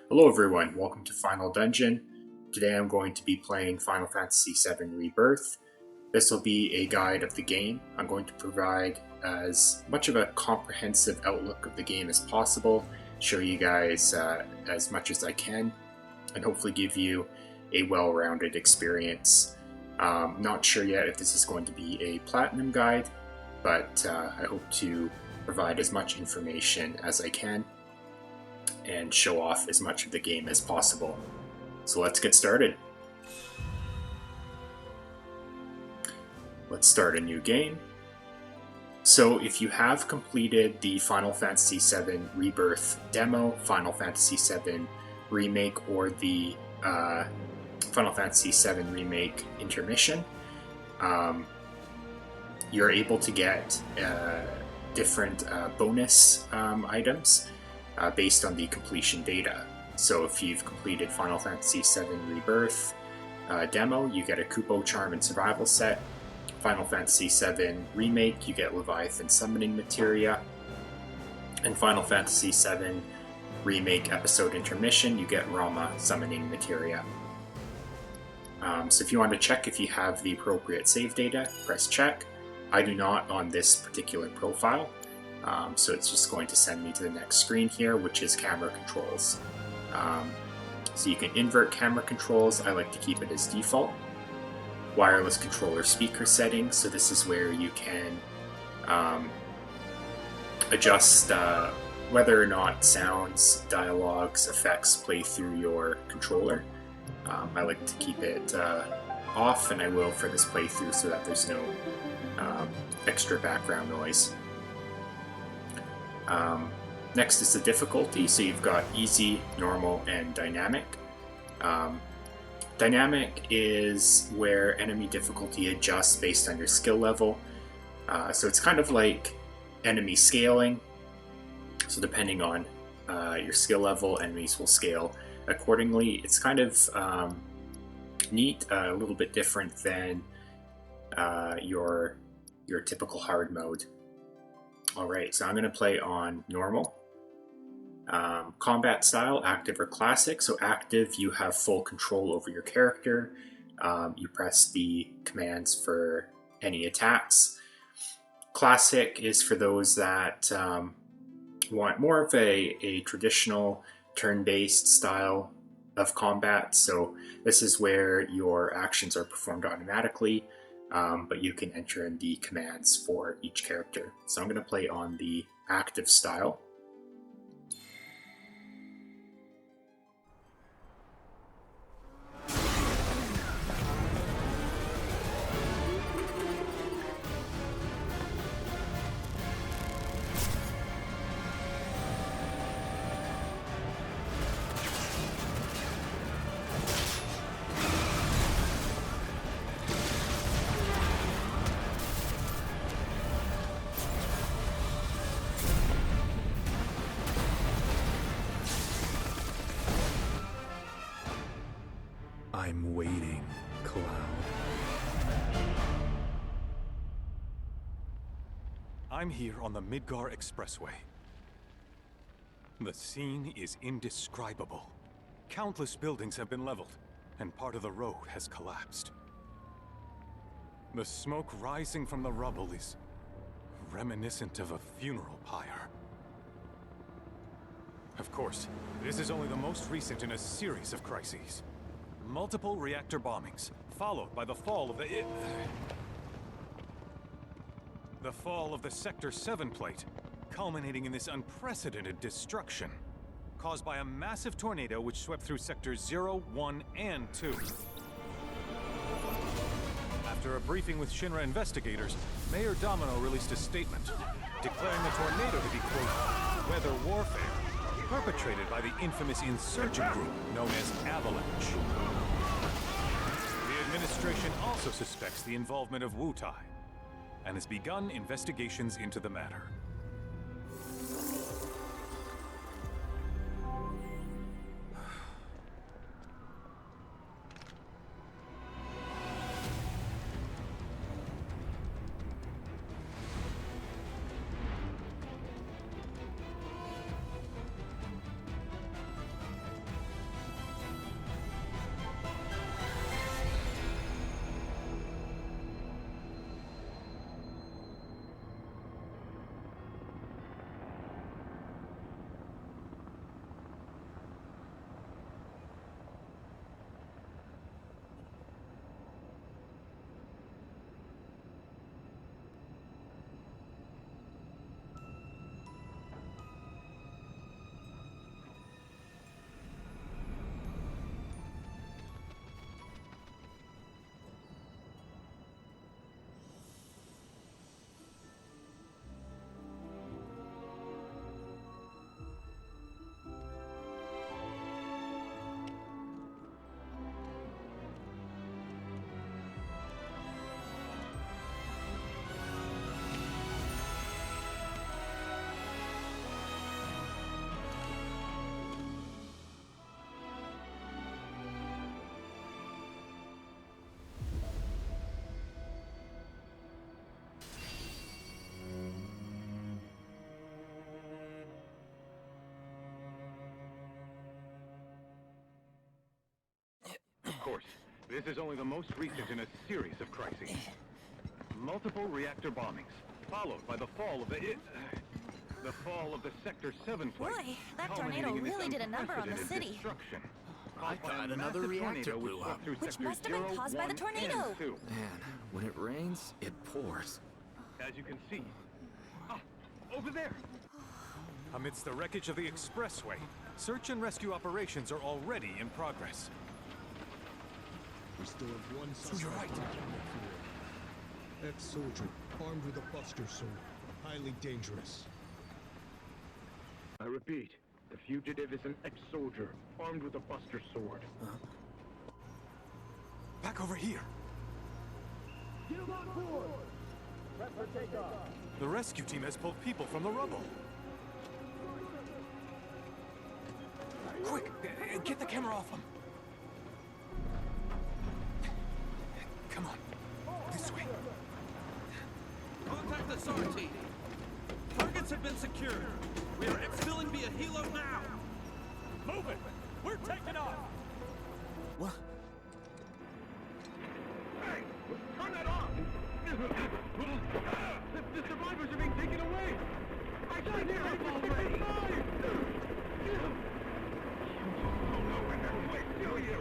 Hello everyone, welcome to Final Dungeon. Today I'm going to be playing Final Fantasy VII Rebirth. This will be a guide of the game. I'm going to provide as much of a comprehensive outlook of the game as possible, show you guys as much as I can, and hopefully give you a well-rounded experience. Not sure yet if this is going to be a platinum guide, but I hope to provide as much information as I can and show off as much of the game as possible. So let's get started. Let's start a new game. So if you have completed the Final Fantasy VII Rebirth demo, Final Fantasy VII Remake, or the Final Fantasy VII Remake intermission, you're able to get different bonus items based on the completion data. So if you've completed Final Fantasy VII Rebirth demo, you get a Kupo Charm and Survival set. Final Fantasy VII Remake, you get Leviathan Summoning Materia. And Final Fantasy VII Remake Episode Intermission, you get Rama Summoning Materia. So if you want to check if you have the appropriate save data, press check. I do not on this particular profile. So it's just going to send me to the next screen here, which is camera controls. So you can invert camera controls. I like to keep it as default. Wireless controller speaker settings. So this is where you can adjust whether or not sounds, dialogues, effects play through your controller. I like to keep it off, and I will for this playthrough so that there's no extra background noise. Next is the difficulty. So you've got easy, normal, and dynamic. Dynamic is where enemy difficulty adjusts based on your skill level. So it's kind of like enemy scaling. So depending on your skill level, enemies will scale accordingly. It's kind of neat, a little bit different than your typical hard mode. Alright, so I'm going to play on normal. Combat style, active or classic. So active, you have full control over your character. You press the commands for any attacks. Classic is for those that want more of a traditional turn-based style of combat. So this is where your actions are performed automatically, but you can enter in the commands for each character. So I'm going to play on the active style. I'm waiting, Cloud. I'm here on the Midgar Expressway. The scene is indescribable. Countless buildings have been leveled, and part of the road has collapsed. The smoke rising from the rubble is reminiscent of a funeral pyre. Of course, this is only the most recent in a series of crises. Multiple reactor bombings, followed by the fall of the Sector 7 plate, culminating in this unprecedented destruction, caused by a massive tornado which swept through Sectors 0, 1, and 2. After a briefing with Shinra investigators, Mayor Domino released a statement, declaring the tornado to be, quote, weather warfare, perpetrated by the infamous insurgent group known as Avalanche. The administration also suspects the involvement of Wutai, and has begun investigations into the matter. course. This is only the most recent in a series of crises. Multiple reactor bombings, followed by the fall of the Sector 7 flight. Boy, that tornado really did a number on the city. Destruction. I thought another reactor blew up. Which must have been caused by the tornado. Man, when it rains, it pours. As you can see. Ah, over there. Amidst the wreckage of the expressway, search and rescue operations are already in progress. We still have one So you're right. Ex-soldier, armed with a buster sword. Highly dangerous. I repeat, the fugitive is an ex-soldier, armed with a buster sword. Back over here. Get him on board! Prep for takeoff. The rescue team has pulled people from the rubble. Quick, get the camera off them. Come on, this way. Contact the SAR team. Targets have been secured. We are exfilling via helo now. Move it! We're taking off! What? Hey! Turn that off! The survivors are being taken away! I can't hear them already! Oh no, when they're quick, do you?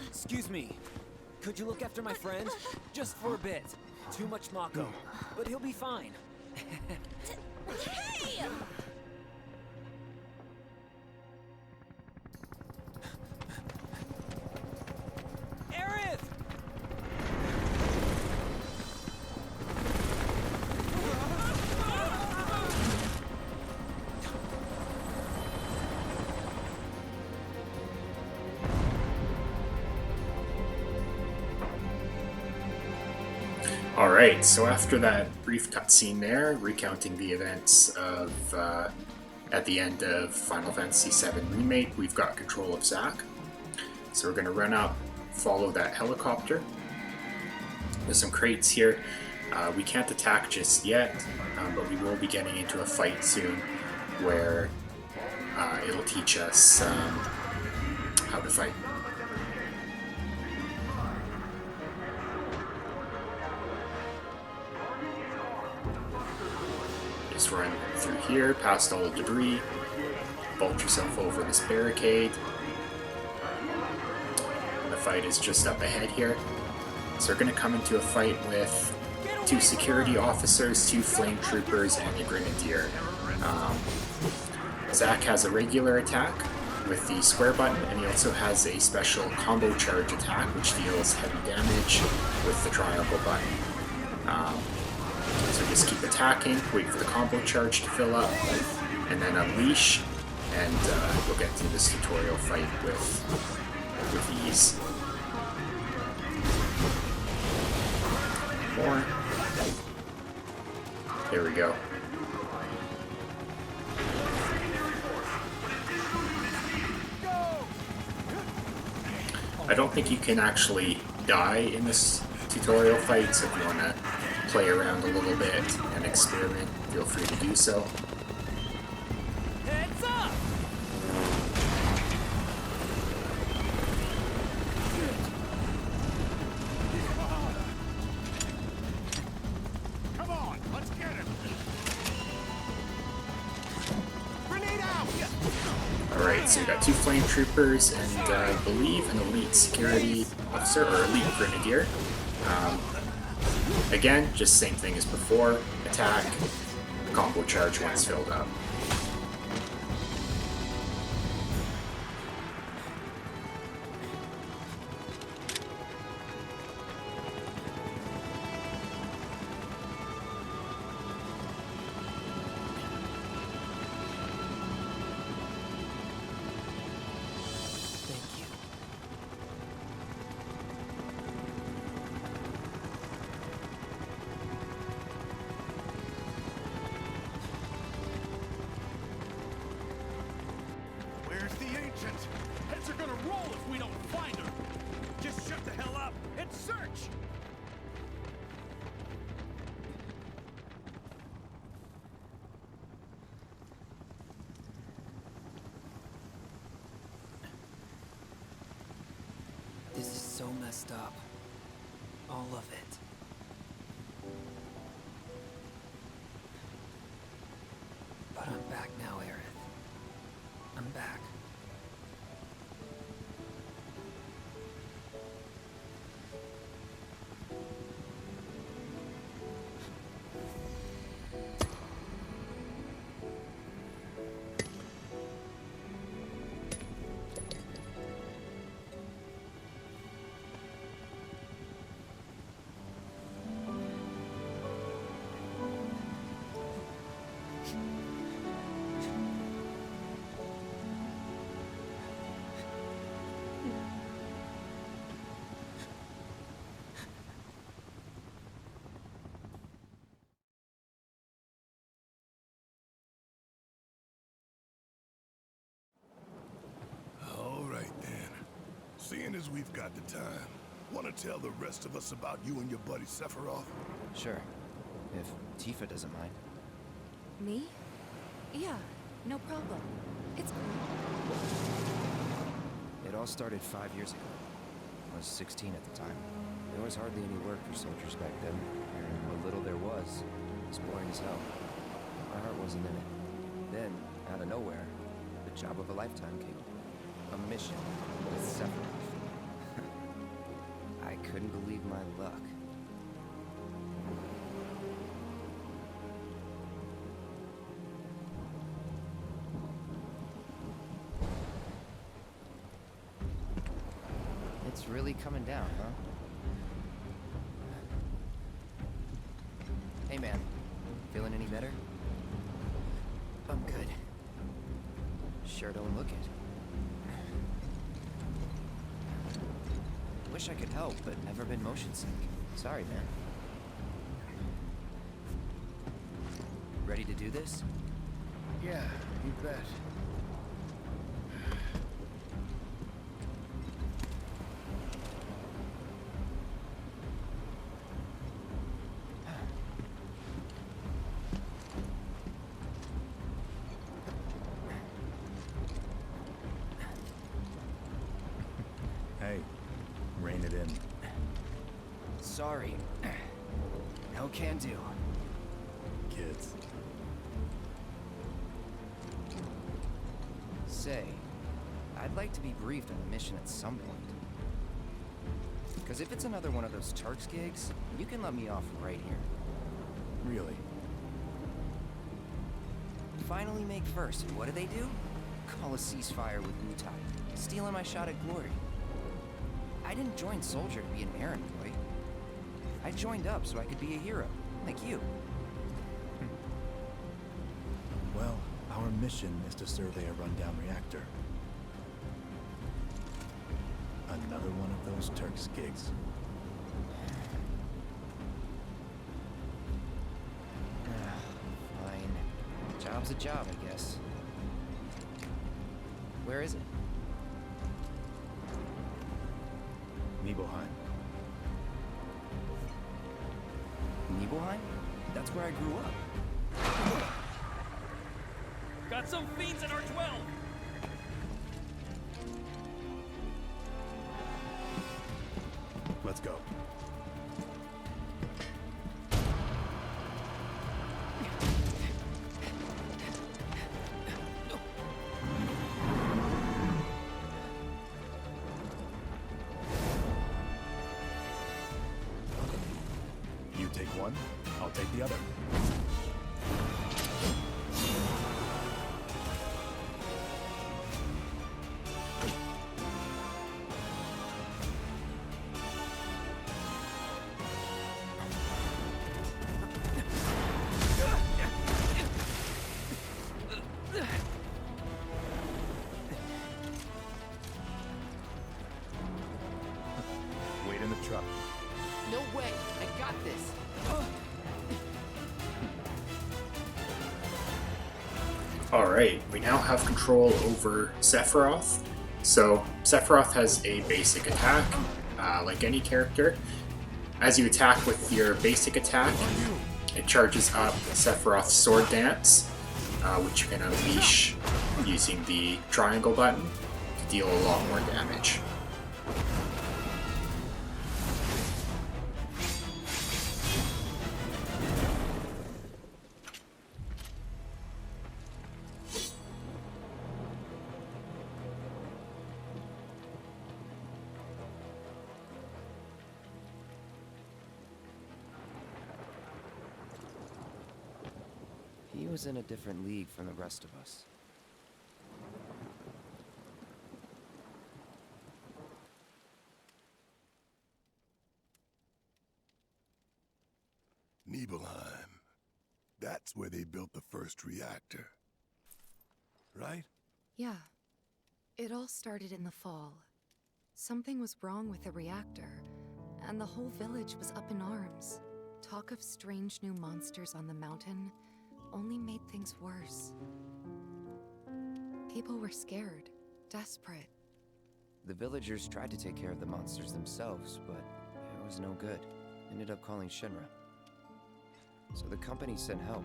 Excuse me. Could you look after my friend? Just for a bit. Too much Mako. But he'll be fine. Hey! Aerith! Alright, so after that brief cutscene there, recounting the events of at the end of Final Fantasy VII Remake, we've got control of Zack. So we're going to run up, follow that helicopter. There's some crates here. We can't attack just yet, but we will be getting into a fight soon where it'll teach us how to fight. Just run through here, past all the debris, bolt yourself over this barricade. And the fight is just up ahead here. So we're going to come into a fight with 2 security officers, 2 flame troopers, and a grenadier. Zack has a regular attack with the square button, and he also has a special combo charge attack which deals heavy damage with the triangle button. So just keep attacking, wait for the combo charge to fill up, and then unleash, and we'll get through this tutorial fight with ease. More. There we go. I don't think you can actually die in this tutorial fight, so if you want to play around a little bit and experiment, feel free to do so. Heads up! Come on, let's get him. Grenade out! Alright, so we got 2 flame troopers and I believe an elite security officer, or elite grenadier. Again, just same thing as before, attack, combo charge once filled up. Thank you. Where's the ancient? Heads are gonna roll if we don't find her. Search! This is so messed up. All of it. But I'm back now, Aerith. I'm back. All right, then. Seeing as we've got the time, want to tell the rest of us about you and your buddy Sephiroth? Sure. If Tifa doesn't mind. Me? Yeah, no problem. It's cool. It all started 5 years ago. I was 16 at the time. There was hardly any work for soldiers back then, and what little there was boring as hell. My heart wasn't in it. Then, out of nowhere, the job of a lifetime came. A mission with Sephiroth. I couldn't believe my luck. It's really coming down, huh? Hey man, feeling any better? I'm good. Sure don't look it. Wish I could help, but never been motion sick. Sorry, man. Ready to do this? Yeah, you bet. Hey, rein it in. Sorry. No can do. Kids. Say, I'd like to be briefed on the mission at some point. Because if it's another one of those Turks gigs, you can let me off right here. Really? Finally make first, and what do? Call a ceasefire with Wutai, stealing my shot at glory. I didn't join Soldier to be an errand boy. I joined up so I could be a hero, like you. Well, our mission is to survey a rundown reactor. Another one of those Turks gigs. Fine. Job's a job, I guess. Where is it? Nibelheim. Nibelheim? That's where I grew up. Got some fiends in our 12! Let's go. You take one, I'll take the other. Wait in the truck. No way! I got this! Alright, we now have control over Sephiroth. So, Sephiroth has a basic attack, like any character. As you attack with your basic attack, it charges up Sephiroth's Sword Dance, which you can unleash using the triangle button to deal a lot more damage. He was in a different league from the rest of us. Nibelheim. That's where they built the first reactor. Right? Yeah. It all started in the fall. Something was wrong with the reactor, and the whole village was up in arms. Talk of strange new monsters on the mountain only made things worse. People were scared, desperate. The villagers tried to take care of the monsters themselves, but it was no good. Ended up calling Shinra. So the company sent help.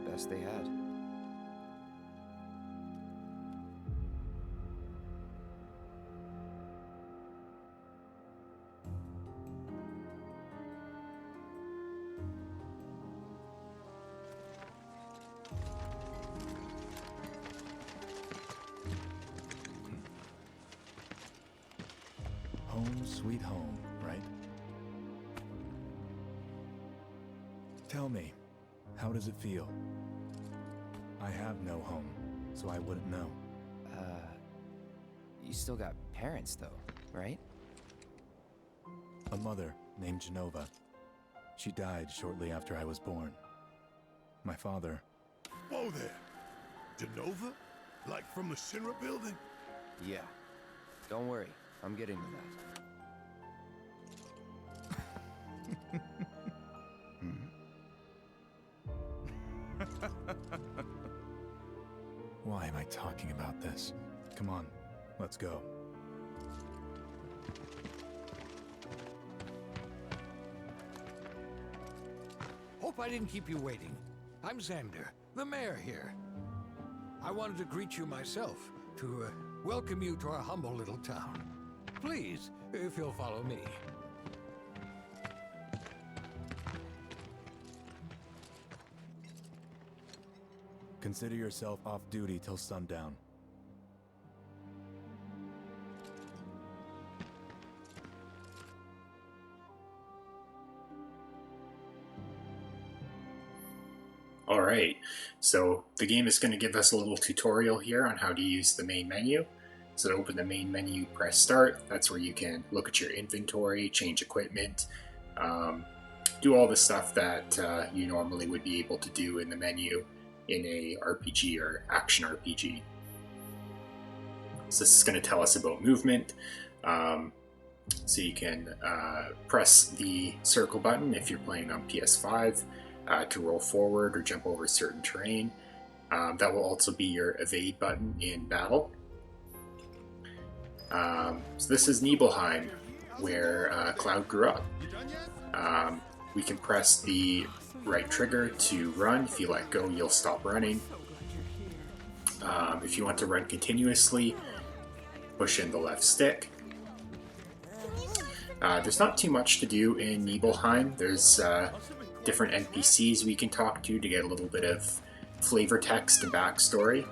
Best they had. Home sweet home, right? Tell me, how does it feel? I have no home, so I wouldn't know. You still got parents though, right? A mother named Genova. She died shortly after I was born. My father... Whoa there! Genova? Like from the Shinra building? Yeah. Don't worry, I'm getting to that. Why am I talking about this? Come on, let's go. Hope I didn't keep you waiting. I'm Xander, the mayor here. I wanted to greet you myself, to welcome you to our humble little town. Please, if you'll follow me. Consider yourself off duty till sundown. Alright, so the game is going to give us a little tutorial here on how to use the main menu. So to open the main menu, press start. That's where you can look at your inventory, change equipment, do all the stuff that you normally would be able to do in the menu in a RPG or action RPG. So this is going to tell us about movement. So you can press the circle button if you're playing on PS5 to roll forward or jump over certain terrain. That will also be your evade button in battle. So this is Nibelheim, where Cloud grew up. We can press the right trigger to run. If you let go, you'll stop running. If you want to run continuously, push in the left stick. There's not too much to do in Nibelheim. There's different NPCs we can talk to get a little bit of flavor text and backstory.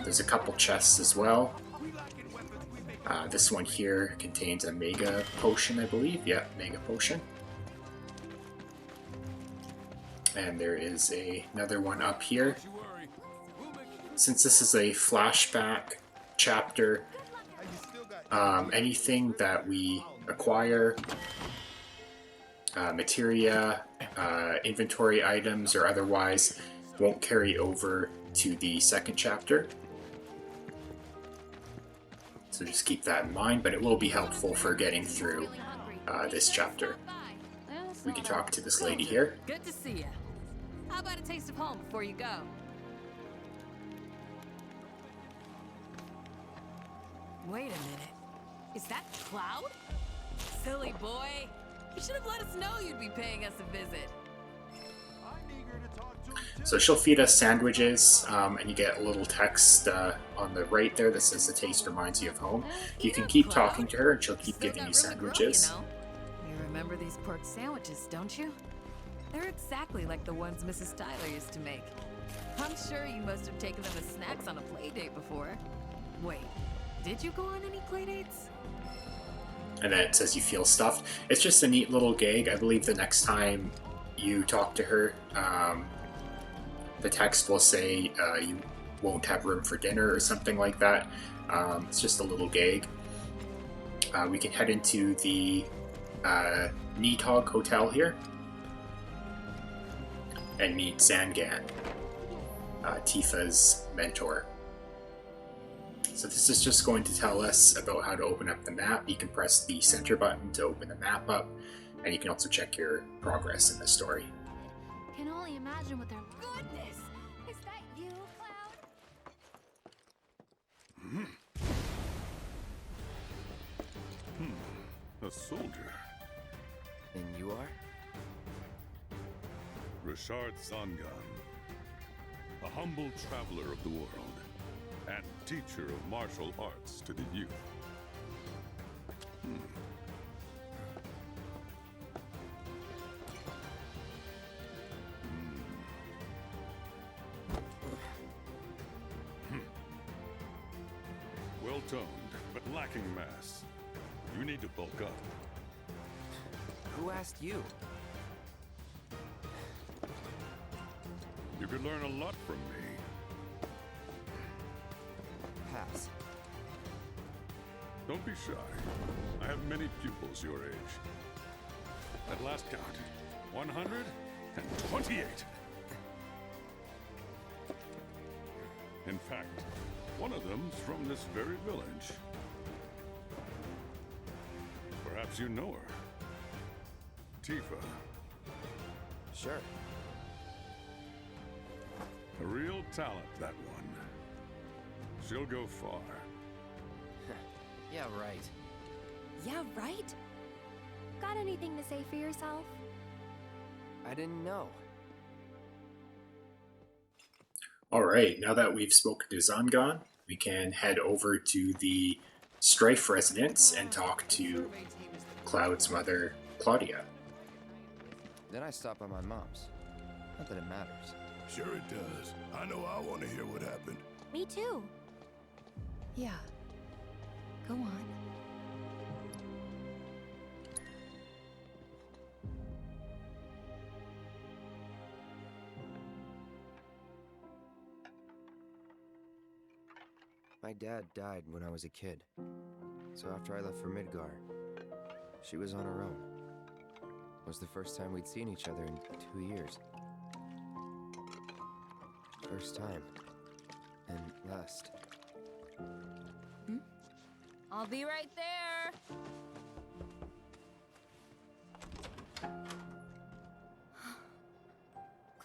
There's a couple chests as well. This one here contains a Mega Potion, I believe. Yeah, Mega Potion. And there is another one up here. Since this is a flashback chapter, anything that we acquire, materia, inventory items, or otherwise, won't carry over to the second chapter. So just keep that in mind, but it will be helpful for getting through this chapter. We can talk to this lady here. Good to see you. How about a taste of home before you go? Wait a minute. Is that Cloud? Silly boy. You should have let us know you'd be paying us a visit. So she'll feed us sandwiches, and you get a little text on the right there that says the taste reminds you of home. You can keep talking to her and she'll keep giving you sandwiches. You remember these pork sandwiches, don't you? They're exactly like the ones Mrs. Tyler used to make. I'm sure you must have taken them as snacks on a play date before. Wait, did you go on any play dates? And then it says you feel stuffed. It's just a neat little gag. I believe the next time you talk to her, the text will say you won't have room for dinner or something like that. It's just a little gag. We can head into the Nidhogg Hotel here and meet Zangan, Tifa's mentor. So this is just going to tell us about how to open up the map. You can press the center button to open the map up, and you can also check your progress in the story. Can only imagine what their goodness. Is that you, Cloud? A soldier. And you are? Richard Zangan, a humble traveler of the world, and teacher of martial arts to the youth. Well-toned, but lacking mass. You need to bulk up. Who asked you? You could learn a lot from me. Pass. Don't be shy. I have many pupils your age. At last count, 128. In fact, one of them's from this very village. Perhaps you know her. Tifa. Sure. A real talent, that one. She'll go far. Yeah, right. Yeah, right? Got anything to say for yourself? I didn't know. Alright, now that we've spoken to Zangan, we can head over to the Strife residence and talk to Cloud's mother, Claudia. Then I stop by my mom's. Not that it matters. Sure it does. I know I want to hear what happened. Me too. Yeah. Go on. My dad died when I was a kid. So after I left for Midgar, she was on her own. It was the first time we'd seen each other in 2 years. First time. And last. I'll be right there.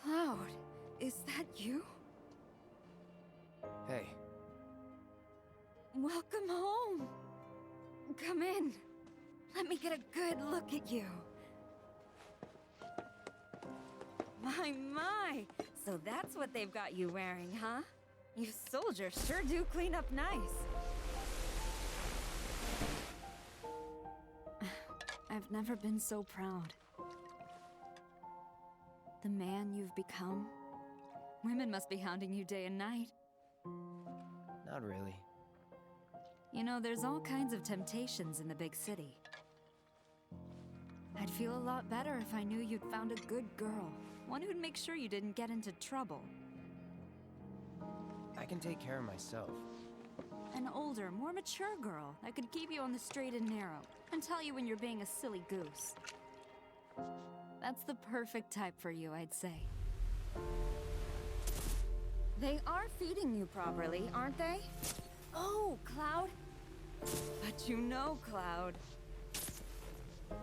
Cloud, is that you? Hey. Welcome home. Come in. Let me get a good look at you. My. So that's what they've got you wearing, huh? You soldiers sure do clean up nice. I've never been so proud. The man you've become. Women must be hounding you day and night. Not really. You know, there's all kinds of temptations in the big city. I'd feel a lot better if I knew you'd found a good girl. One who'd make sure you didn't get into trouble. I can take care of myself. An older, more mature girl that could keep you on the straight and narrow and tell you when you're being a silly goose. That's the perfect type for you, I'd say. They are feeding you properly, aren't they? Oh, Cloud. But you know, Cloud.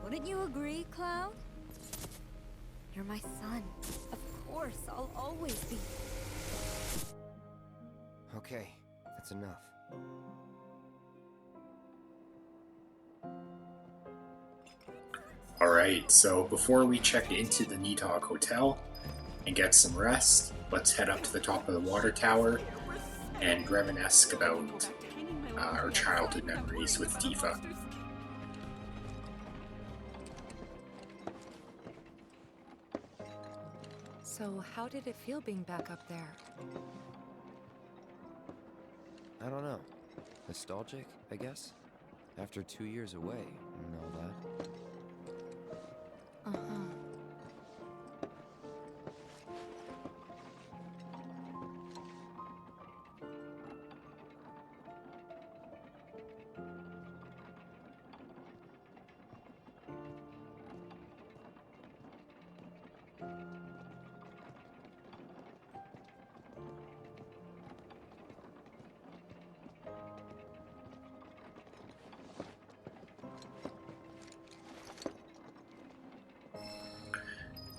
Wouldn't you agree, Cloud? You're my son. Of course, I'll always be. Okay, that's enough. Alright, so before we check into the Nidhogg Hotel and get some rest, let's head up to the top of the water tower and reminisce about our childhood memories with Tifa. So how did it feel being back up there? I don't know. Nostalgic, I guess? After 2 years away and all that. Uh-huh.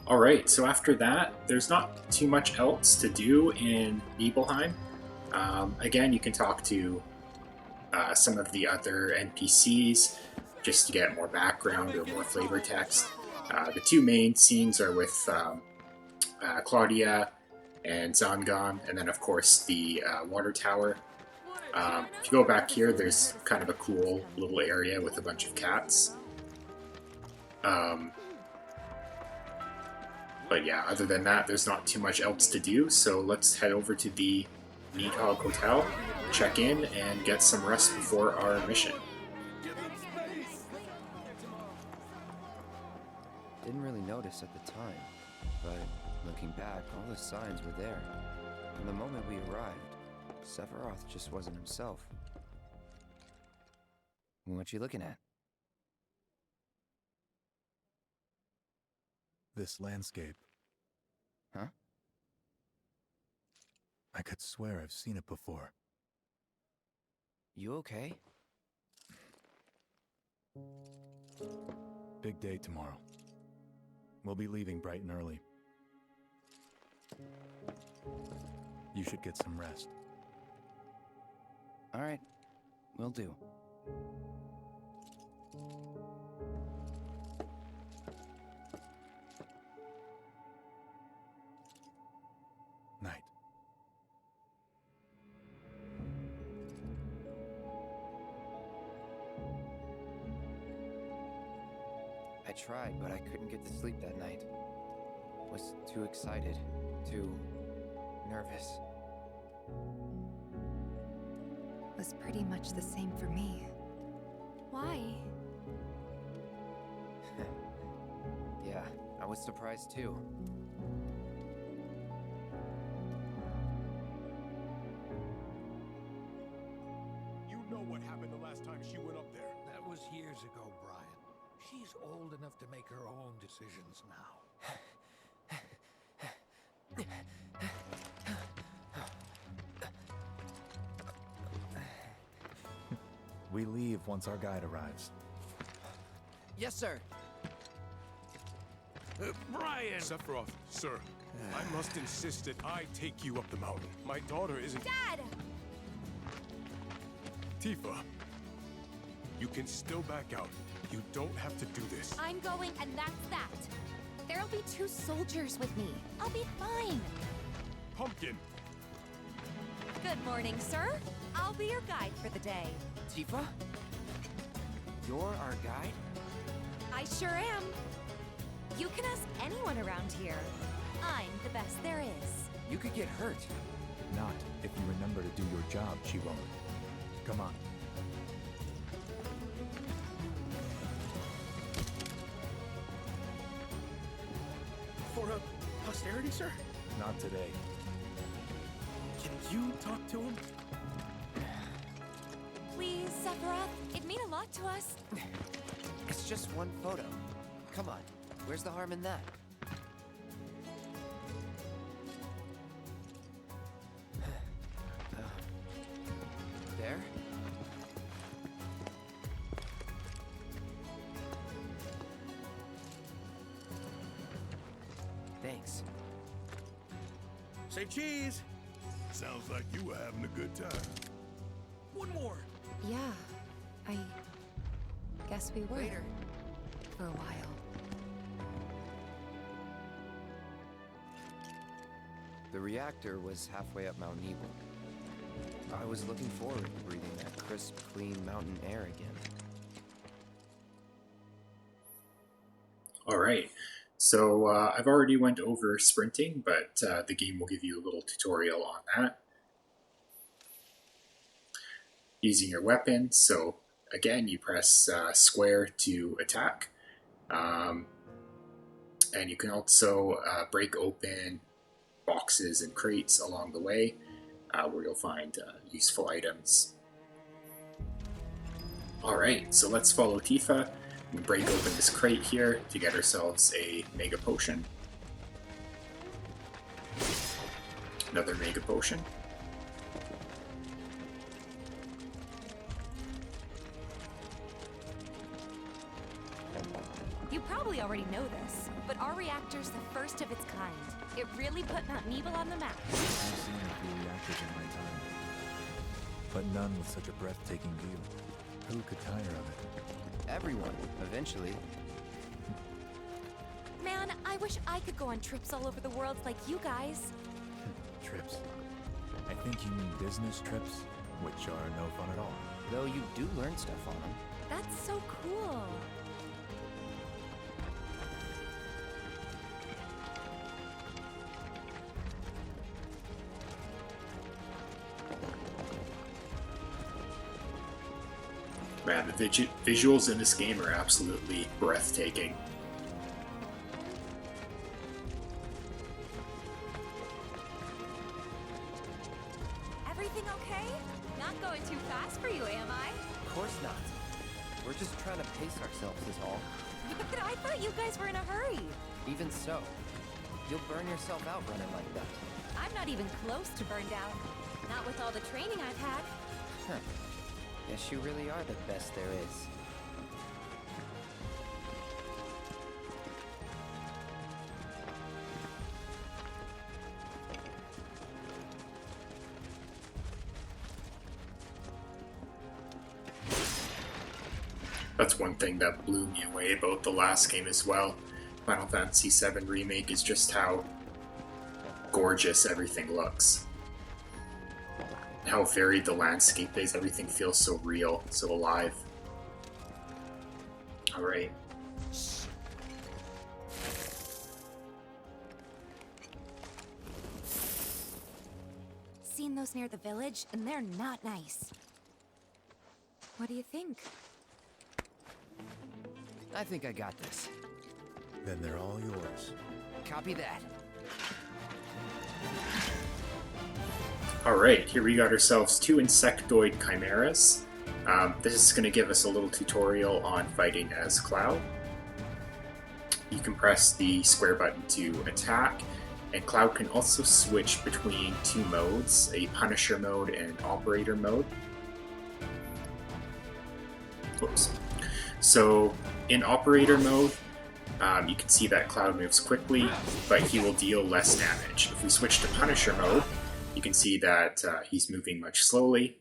Alright, so after that, there's not too much else to do in Nibelheim. Again, you can talk to some of the other NPCs just to get more background or more flavor text. The two main scenes are with Claudia and Zangan, and then of course the water tower. If you go back here, there's kind of a cool little area with a bunch of cats. But yeah, other than that, there's not too much else to do, so let's head over to the Nidhogg Hotel, check in, and get some rest before our mission. Didn't really notice at the time, but looking back, all the signs were there. From the moment we arrived, Sephiroth just wasn't himself. What you looking at? This landscape. Huh? I could swear I've seen it before. You okay? Big day tomorrow. We'll be leaving bright and early. You should get some rest. All right, will do. Night. I tried, but I couldn't get to sleep that night. Was too excited, too nervous. Was pretty much the same for me. Why? Yeah, I was surprised too. You know what happened the last time she went up there. That was years ago, Brian. She's old enough to make her own decisions now. We leave once our guide arrives. Yes, sir. Brian! Sephiroth, sir, I must insist that I take you up the mountain. My daughter isn't... Dad! Tifa, you can still back out. You don't have to do this. I'm going, and that's that. There'll be 2 soldiers with me. I'll be fine. Pumpkin! Good morning, sir. I'll be your guide for the day. Tifa? You're our guide? I sure am. You can ask anyone around here. I'm the best there is. You could get hurt. Not if you remember to do your job, she won't. Come on. For posterity, sir? Not today. Can you talk to him? Please, Sephiroth. It'd mean a lot to us. It's just one photo. Come on, where's the harm in that? There? Thanks. Say cheese! Sounds like you were having a good time. One more! Yeah, I guess we were. Later. For a while. The reactor was halfway up Mount Nibel. I was looking forward to breathing that crisp, clean mountain air again. Alright, so I've already went over sprinting, but the game will give you a little tutorial on that. Using your weapon, so again you press square to attack. And you can also break open boxes and crates along the way, where you'll find useful items. Alright, so let's follow Tifa and break open this crate here to get ourselves a Mega Potion. Another Mega Potion. You probably already know this, but our reactor's the first of its kind. It really put Mount Nibel on the map. I've seen a few reactors in my time, but none with such a breathtaking view. Who could tire of it? Everyone, eventually. Man, I wish I could go on trips all over the world like you guys. Trips. I think you mean business trips, which are no fun at all. Though you do learn stuff on them. That's so cool. Man, the visuals in this game are absolutely breathtaking. Everything okay? Not going too fast for you, am I? Of course not. We're just trying to pace ourselves is all. But I thought you guys were in a hurry. Even so, you'll burn yourself out running like that. I'm not even close to burned out. Not with all the training I've had. Huh. Guess you really are the best there is. That's one thing that blew me away about the last game as well. Final Fantasy VII Remake is just how gorgeous everything looks. How varied the landscape is, everything feels so real, so alive. Alright. Seen those near the village, and they're not nice. What do you think? I think I got this. Then they're all yours. Copy that. Alright, here we got ourselves 2 insectoid chimeras. This is going to give us a little tutorial on fighting as Cloud. You can press the square button to attack, and Cloud can also switch between 2 modes, a Punisher mode and an Operator mode. Oops. So, in Operator mode, you can see that Cloud moves quickly, but he will deal less damage. If we switch to Punisher mode, you can see that he's moving much slowly.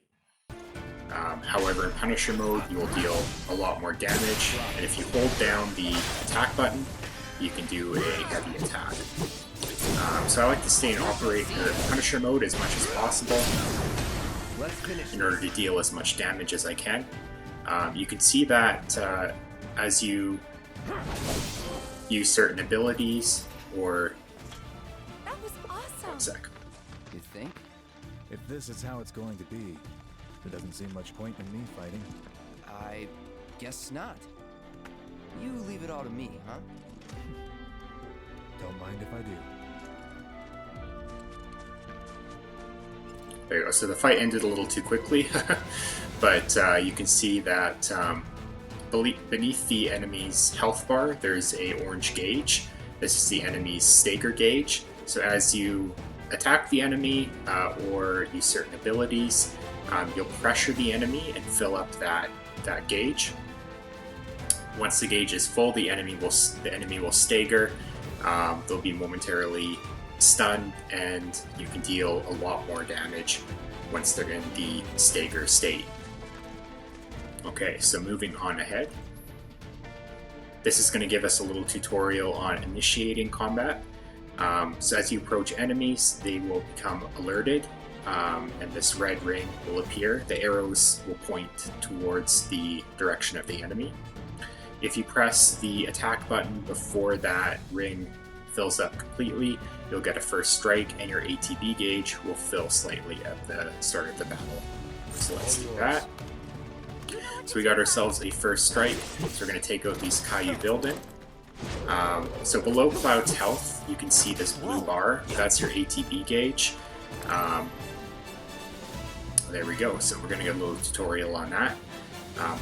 However, in Punisher mode, you will deal a lot more damage, and if you hold down the attack button, you can do a heavy attack. So I like to stay in Punisher mode as much as possible in order to deal as much damage as I can. You can see that as you use certain abilities, or... That was awesome! 1 sec. You think? If this is how it's going to be, there doesn't seem much point in me fighting. I guess not. You leave it all to me, huh? Don't mind if I do. There you go. So the fight ended a little too quickly, but you can see that beneath the enemy's health bar, there's a orange gauge. This is the enemy's stagger gauge. So as you attack the enemy or use certain abilities, you'll pressure the enemy and fill up that gauge. Once the gauge is full, the enemy will stagger. They'll be momentarily stunned, and you can deal a lot more damage once they're in the stagger state. Okay, so moving on ahead. This is going to give us a little tutorial on initiating combat. So as you approach enemies, they will become alerted, and this red ring will appear. The arrows will point towards the direction of the enemy. If you press the attack button before that ring fills up completely, you'll get a first strike, and your ATB gauge will fill slightly at the start of the battle. So let's do that. So we got ourselves a first strike, so we're going to take out these Caillou Wilden. So below Cloud's health, you can see this blue bar. That's your ATB gauge. There we go. So we're going to get a little tutorial on that.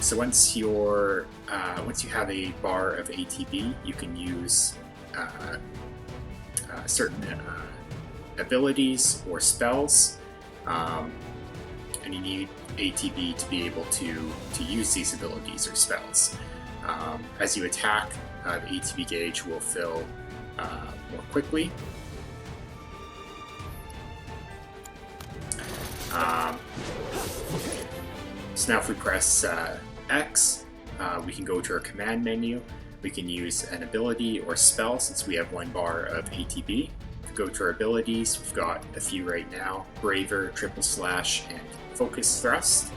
So once you have a bar of ATB, you can use certain abilities or spells, and you need ATB to be able to use these abilities or spells. As you attack, the ATB gauge will fill more quickly. So now if we press X, we can go to our command menu. We can use an ability or spell since we have 1 bar of ATB. If we go to our abilities, we've got a few right now: Braver, Triple Slash, and Focus Thrust.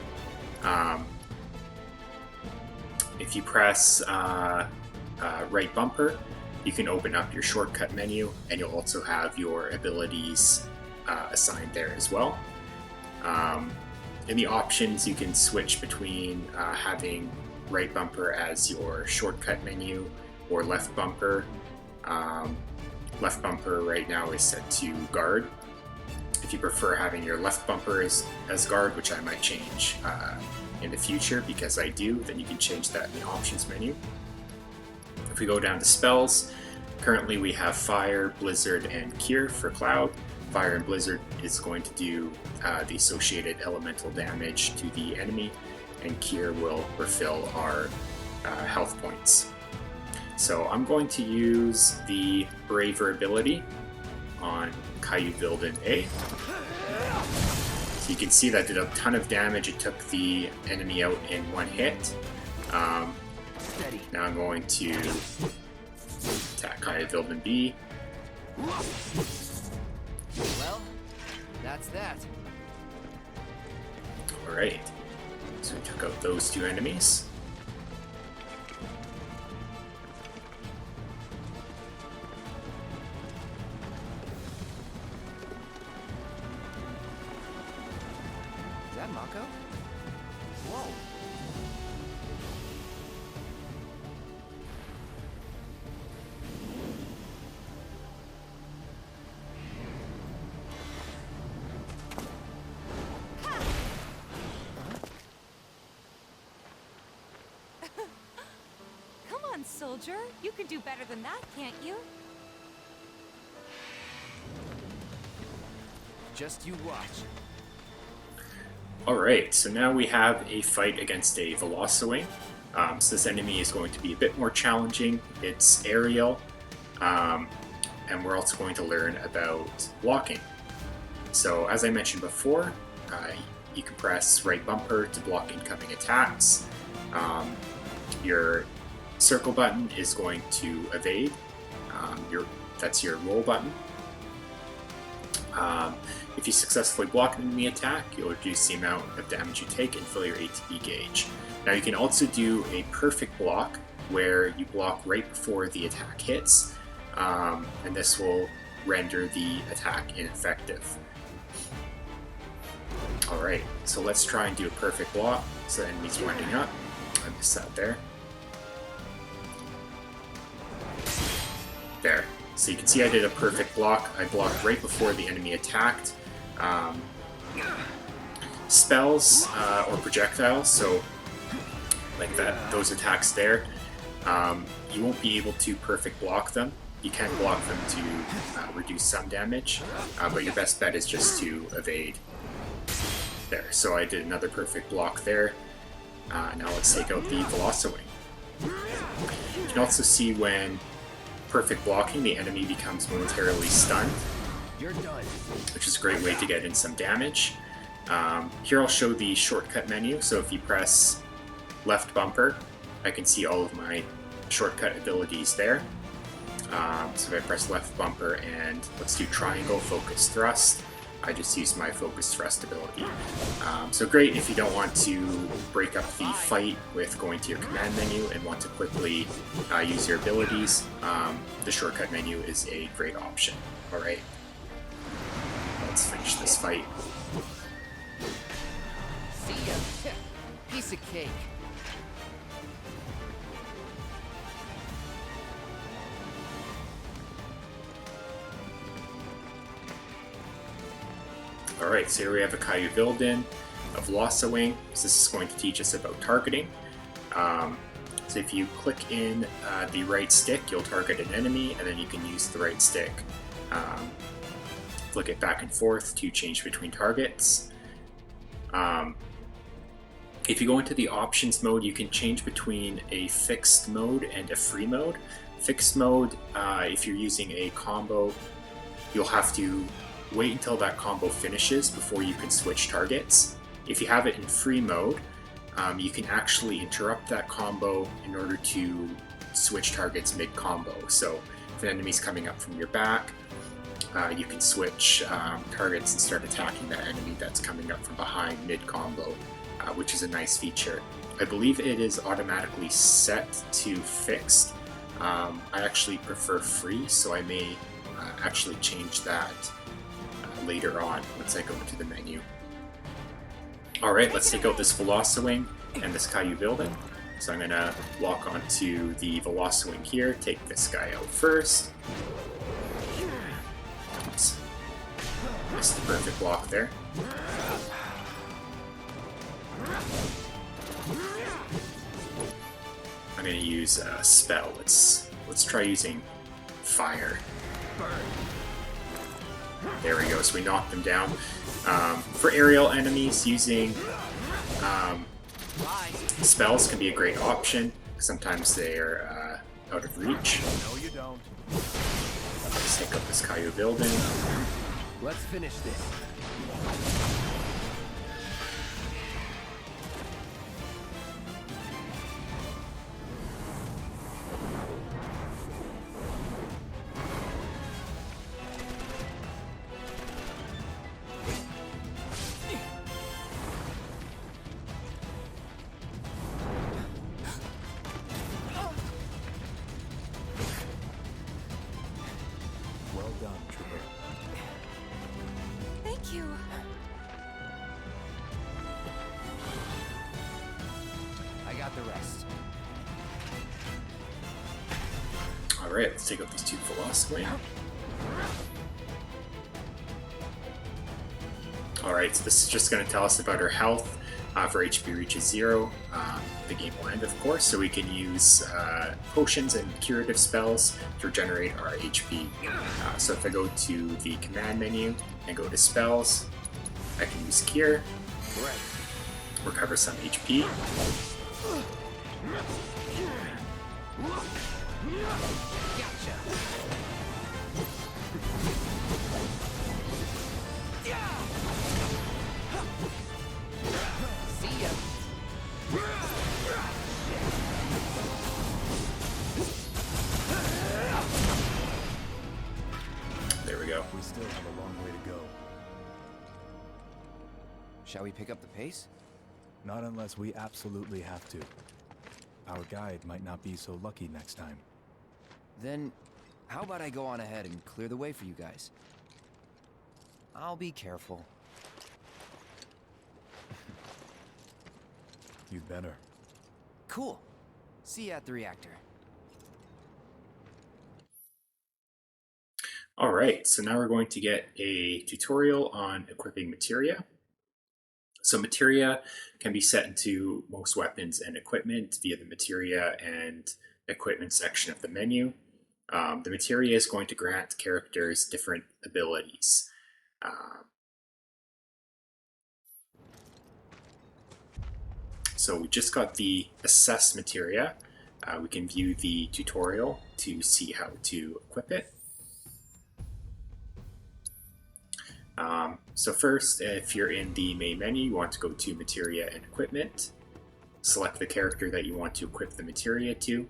If you press right bumper, you can open up your shortcut menu, and you'll also have your abilities assigned there as well. In the options, you can switch between having right bumper as your shortcut menu or left bumper. Left bumper right now is set to guard. If you prefer having your left bumper as guard, which I might change in the future because I do, then you can change that in the options menu. If we go down to spells, currently we have Fire, Blizzard, and Cure for Cloud. Fire and Blizzard is going to do the associated elemental damage to the enemy, and Cure will refill our health points. So I'm going to use the Braver ability on Caillou Wilden A. So you can see that did a ton of damage. It took the enemy out in 1 hit. Now I'm going to attack Caillou Wilden B. Well, that's that. Alright, so we took out those 2 enemies. Is that Mako? Whoa. Soldier, you can do better than that, can't you? Just you watch. Alright, so now we have a fight against a Velociraptor. So this enemy is going to be a bit more challenging. It's aerial, and we're also going to learn about blocking. So as I mentioned before, you can press right bumper to block incoming attacks. Your circle button is going to evade. That's your roll button. If you successfully block an enemy attack, you'll reduce the amount of damage you take and fill your ATB gauge. Now you can also do a perfect block where you block right before the attack hits, and this will render the attack ineffective. Alright, so let's try and do a perfect block. So the enemy's winding up. I missed that there. There. So you can see I did a perfect block. I blocked right before the enemy attacked. Spells or projectiles, so like that, those attacks there, you won't be able to perfect block them. You can block them to reduce some damage, but your best bet is just to evade. There, so I did another perfect block there. Now let's take out the Velociraptor. You can also see when perfect blocking, the enemy becomes momentarily stunned, which is a great way to get in some damage. Here I'll show the shortcut menu, so if you press left bumper, I can see all of my shortcut abilities there. So if I press left bumper and let's do triangle focus thrust, I just use my focus thrust ability. So great if you don't want to break up the fight with going to your command menu and want to quickly use your abilities. The shortcut menu is a great option. Alright, let's finish this fight. See ya. Piece of cake. Alright, so here we have a Caillou Vilden of Wing. So this is going to teach us about targeting. So if you click in the right stick, you'll target an enemy, and then you can use the right stick. Flick it back and forth to change between targets. If you go into the options mode, you can change between a fixed mode and a free mode. Fixed mode, if you're using a combo, you'll have to wait until that combo finishes before you can switch targets. If you have it in free mode, you can actually interrupt that combo in order to switch targets mid-combo. So if an enemy's coming up from your back, you can switch targets and start attacking that enemy that's coming up from behind mid-combo, which is a nice feature. I believe it is automatically set to fixed. I actually prefer free, so I may actually change that later on once I go into the menu. Alright, let's take out this Velociraptor and this Caillou Vilden. So I'm going to walk onto the Velociraptor here, take this guy out first. Oops. Missed the perfect block there. I'm going to use a spell. Let's try using fire. There we go, so we knocked them down. For aerial enemies, using spells can be a great option. Sometimes they're out of reach. No, you don't. Let's take up this Caillou Vilden. Let's finish this. Well done, Trooper. Thank you. I got the rest. Alright, let's take out these two Velociraptor. Alright, so this is just going to tell us about our health. For HP reaches 0, the game will end, of course, so we can use potions and curative spells to regenerate our HP. So if I go to the command menu and go to spells, I can use Cure, recover some HP. See ya. There we go. We still have a long way to go. Shall we pick up the pace? Not unless we absolutely have to. Our guide might not be so lucky next time. Then, how about I go on ahead and clear the way for you guys? I'll be careful. You'd better. Cool. See you at the reactor. Alright, so now we're going to get a tutorial on equipping Materia. So Materia can be set into most weapons and equipment via the Materia and equipment section of the menu. The Materia is going to grant characters different abilities. So we just got the Assess Materia. We can view the tutorial to see how to equip it. So first, if you're in the main menu, you want to go to Materia and Equipment. Select the character that you want to equip the Materia to.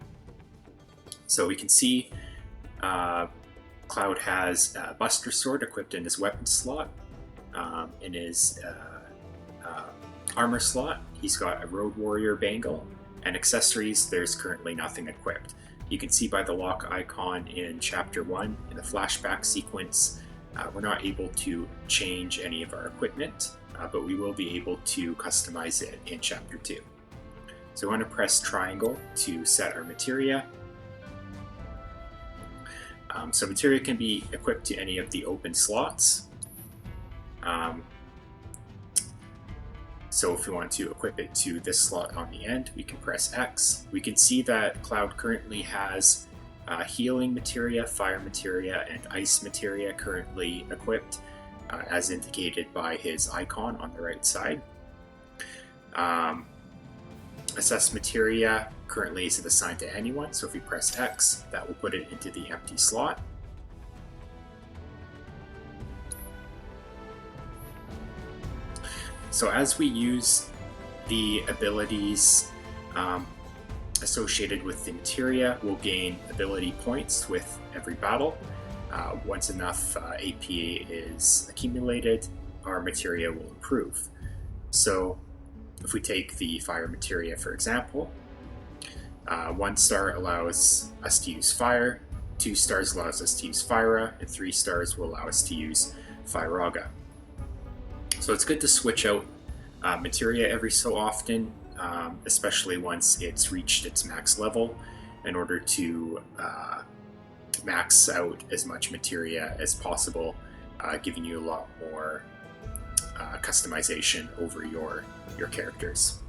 So we can see Cloud has a Buster Sword equipped in his weapon slot. In his armor slot, he's got a Road Warrior bangle. And accessories, there's currently nothing equipped. You can see by the lock icon in Chapter 1, in the flashback sequence, we're not able to change any of our equipment, but we will be able to customize it in Chapter 2. So we want to press triangle to set our materia. So materia can be equipped to any of the open slots. So if we want to equip it to this slot on the end, we can press X. We can see that Cloud currently has healing materia, fire materia, and ice materia currently equipped, as indicated by his icon on the right side. Assess materia currently isn't assigned to anyone, so if we press X, that will put it into the empty slot. So as we use the abilities associated with the materia, we'll gain ability points with every battle. Once enough AP is accumulated, our materia will improve. So if we take the fire materia for example, 1 star allows us to use fire, 2 stars allows us to use Fyra, and 3 stars will allow us to use Fyraga. So it's good to switch out materia every so often, especially once it's reached its max level, in order to max out as much materia as possible, giving you a lot more customization over your characters.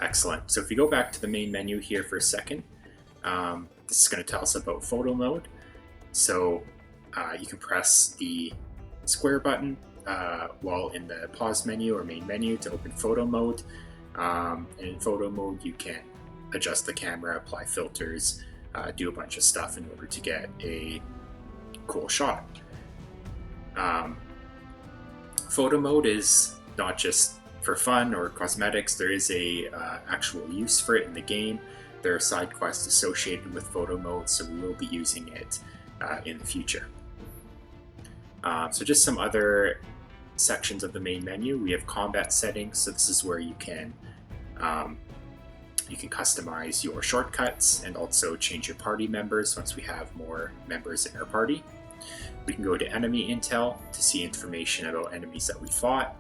Excellent. So if we go back to the main menu here for a second, this is going to tell us about photo mode. So you can press the square button while in the pause menu or main menu to open photo mode. And in photo mode you can adjust the camera, apply filters, do a bunch of stuff in order to get a cool shot. Photo mode is not just for fun or cosmetics, there is a actual use for it in the game. There are side quests associated with photo mode, so we will be using it in the future. So just some other sections of the main menu. We have combat settings, so this is where you can customize your shortcuts and also change your party members once we have more members in our party. We can go to enemy intel to see information about enemies that we fought.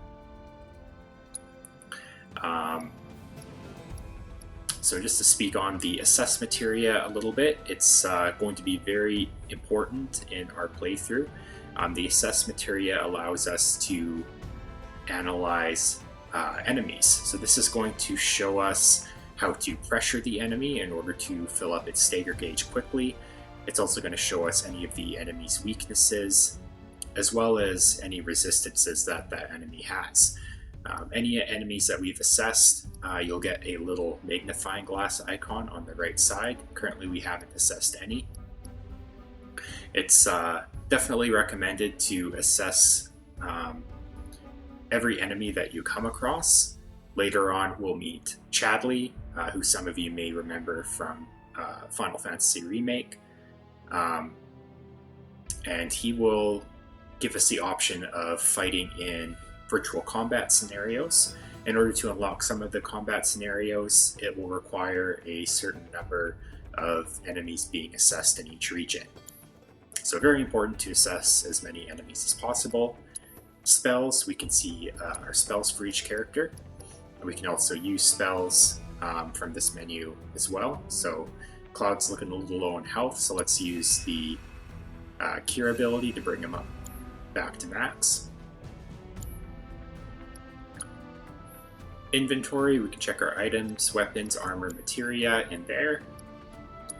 So just to speak on the assess materia a little bit, it's going to be very important in our playthrough. The assess materia allows us to analyze enemies. So this is going to show us how to pressure the enemy in order to fill up its stagger gauge quickly. It's also going to show us any of the enemy's weaknesses, as well as any resistances that that enemy has. Any enemies that we've assessed, you'll get a little magnifying glass icon on the right side. Currently we haven't assessed any. It's definitely recommended to assess every enemy that you come across. Later on we'll meet Chadley, who some of you may remember from Final Fantasy Remake. And he will give us the option of fighting in virtual combat scenarios. In order to unlock some of the combat scenarios, it will require a certain number of enemies being assessed in each region. So very important to assess as many enemies as possible. Spells, we can see our spells for each character. We can also use spells from this menu as well. So Cloud's looking a little low on health, so let's use the Cure ability to bring him up back to max. Inventory, we can check our items, weapons, armor, materia in there.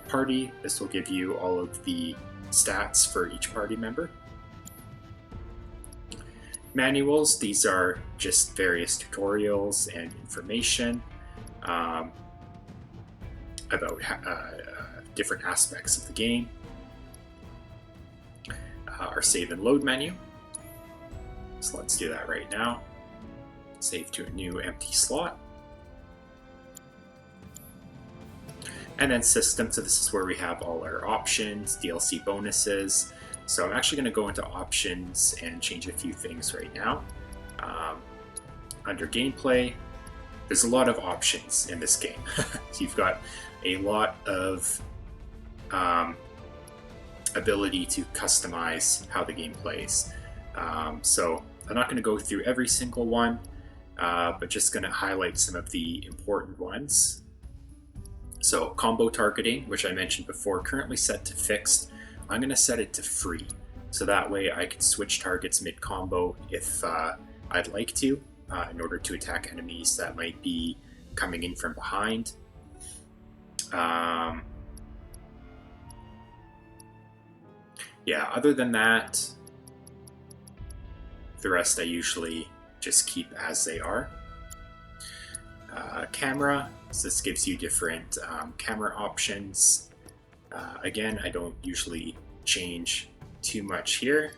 Party, this will give you all of the stats for each party member. Manuals, these are just various tutorials and information about different aspects of the game. Our save and load menu, so let's do that right now. Save to a new empty slot. And then system, so this is where we have all our options, DLC bonuses. So I'm actually going to go into options and change a few things right now. Under gameplay, there's a lot of options in this game. You've got a lot of ability to customize how the game plays. So I'm not going to go through every single one, but just going to highlight some of the important ones. So combo targeting, which I mentioned before, currently set to fixed. I'm going to set it to free, so that way I can switch targets mid-combo if I'd like to, in order to attack enemies that might be coming in from behind. Yeah, other than that, the rest I usually just keep as they are. Camera, so this gives you different camera options. Again, I don't usually change too much here.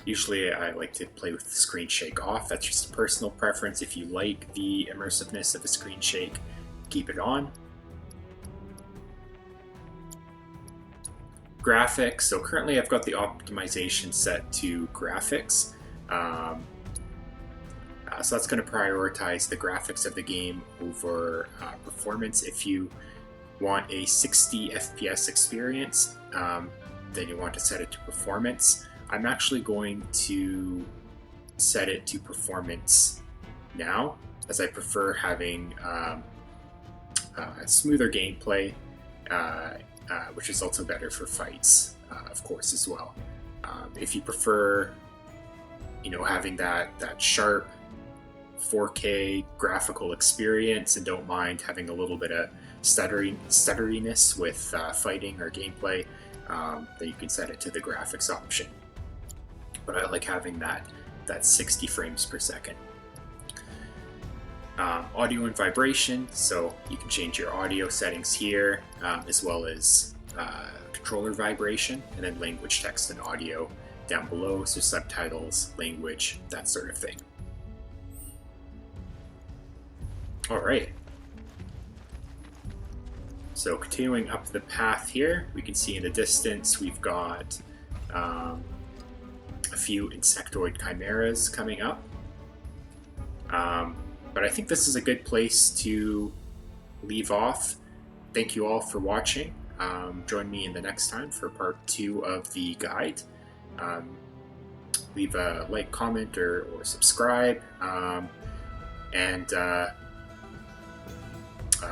Usually I like to play with the screen shake off. That's just a personal preference. If you like the immersiveness of a screen shake, keep it on. Graphics, so currently I've got the optimization set to graphics. So that's going to prioritize the graphics of the game over performance. If you want a 60 FPS experience, then you want to set it to performance. I'm actually going to set it to performance now, as I prefer having smoother gameplay, which is also better for fights, of course, as well. If you prefer, having that sharp 4K graphical experience and don't mind having a little bit of stutteriness with fighting or gameplay, then you can set it to the graphics option. But I like having that 60 frames per second. Audio and vibration, so you can change your audio settings here, as well as controller vibration, and then language, text, and audio down below, so subtitles, language, that sort of thing. Alright, so continuing up the path here, we can see in the distance we've got a few insectoid chimeras coming up. But I think this is a good place to leave off. Thank you all for watching. Join me in the next time for part 2 of the guide. Leave a like, comment, or subscribe.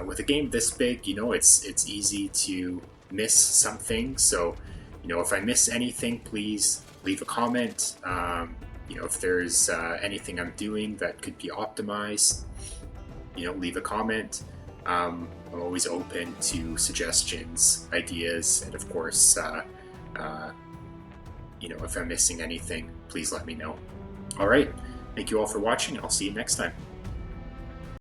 With a game this big, it's easy to miss something. So, if I miss anything, please leave a comment. If there's anything I'm doing that could be optimized, leave a comment. I'm always open to suggestions, ideas, and of course, if I'm missing anything, please let me know. Alright, thank you all for watching, and I'll see you next time.